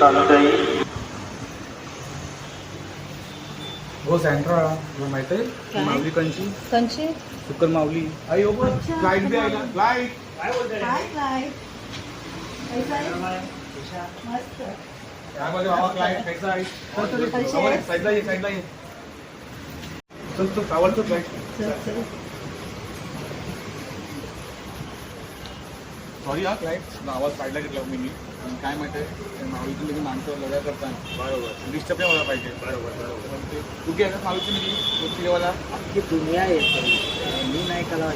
चालू जाईल. हो सँड्रा तुला माहिती आहे माऊली कंची कंची सुकर माऊली आई हो पण फ्लाईट बी आहे ना फ्लाईट काय मस्त काय बोलतो बाबा फ्लाईट कैसा आहे साईडला ये साईडला ये चल चल आवडतो फ्लाईट सॉरी हा फ्लाईट आवाज साईडला घेतला मी काय माहिती आहे माऊलीची लगेच माणसं लढा करताना बरोबर डिस्टर्ब नाही व्हायला पाहिजे बरोबर तू घे ना माऊलीची म्हणजे वाला अख्खी दुनिया येते मी नाही कला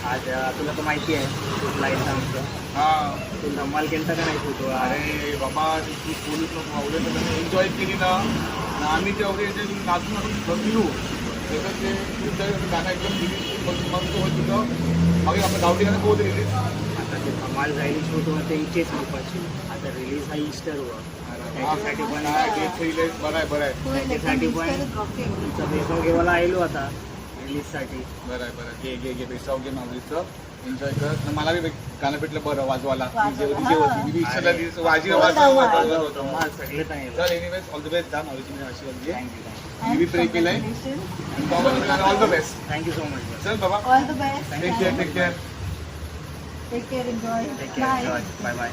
आज तुला तर माहिती आहे फ्लाईटचं आमचं हां तू धमाल केलता का नाही फोटो अरे बाबा तू पोलीस लोक मावले तर एन्जॉय केली ना आम्ही ते वगैरे नाचून नाचून बसलो त्याच्यात ते गाणं एकदम मस्त होत होतं मग आपण गावठी गाणं पोहत गेले आता ते धमाल जाईल फोटो ते इथेच लोकांची आता रिलीज हा ईस्टरवर त्याच्यासाठी पण बरं आहे बरं आहे त्याच्यासाठी पण तुमचा बेसाव घेवायला आलो आता रिलीजसाठी बरं आहे घे घे बेसाव घे माऊलीचं एन्जॉय कर मला बी गाणं भेटलं बरं वाजवायला वाजी धमाल सगळे नाही चल एनिवेज ऑल द बेस्ट जा माऊलीची आशीर्वाद घे मी बी प्रे केलंय all the best thank you so much चल बाबा all the best take care take care take care enjoy take care bye bye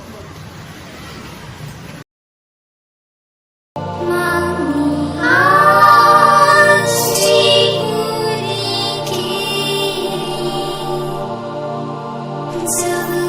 Till